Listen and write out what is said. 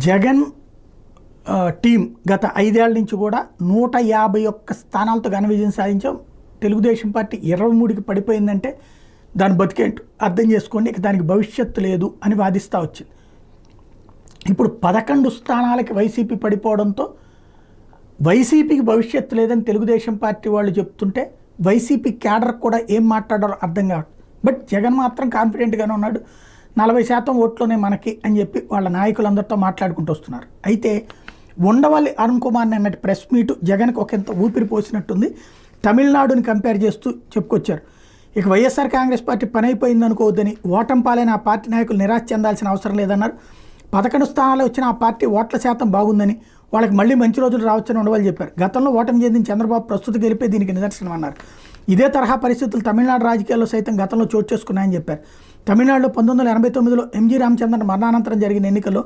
Jagan team గత 5 ఏళ్ల నుంచి కూడా 151 స్థానాలతో ఘన విజయం సాధించాం. తెలుగుదేశం పార్టీ 23కి పడిపోయిందంటే దాని బతికేంటో అర్థం చేసుకోండి, ఇక దానికి భవిష్యత్తు లేదు అని వాదిస్తూ వచ్చింది. ఇప్పుడు 11 స్థానాలకి వైసీపీ పడిపోవడంతో వైసీపీకి భవిష్యత్తు లేదని తెలుగుదేశం పార్టీ వాళ్ళు చెప్తుంటే వైసీపీ క్యాడర్ కూడా ఏం మాట్లాడారో అర్థం కావట్లేదు. బట్ జగన్ మాత్రం కాన్ఫిడెంట్గానే ఉన్నాడు. 40% ఓట్లోనే మనకి అని చెప్పి వాళ్ళ నాయకులందరితో మాట్లాడుకుంటూ వస్తున్నారు. అయితే ఉండవల్లి అరుణ్ కుమార్ నిన్నటి ప్రెస్ మీటు జగన్కి ఒకంత ఊపిరి పోసినట్టుంది. తమిళనాడుని కంపేర్ చేస్తూ చెప్పుకొచ్చారు. ఇక వైఎస్ఆర్ కాంగ్రెస్ పార్టీ పని అయిపోయింది అనుకోవద్దని, ఓటమి పాలైన ఆ పార్టీ నాయకులు నిరాశ చెందాల్సిన అవసరం లేదన్నారు. 11 స్థానాలు వచ్చిన ఆ పార్టీ ఓట్ల శాతం బాగుందని, వాళ్ళకి మళ్ళీ మంచి రోజులు రావచ్చని ఉండవల్లి చెప్పారు. గతంలో ఓటమి చెందిన చంద్రబాబు ప్రస్తుత గెలిపే దీనికి నిదర్శనం అన్నారు. ఇదే తరహా పరిస్థితులు తమిళనాడు రాజకీయాల్లో సైతం గతంలో చోటు చేసుకున్నాయని చెప్పారు. తమిళనాడులో 1989లో ఎంజీ రామచంద్రన్ మరణానంతరం జరిగిన ఎన్నికల్లో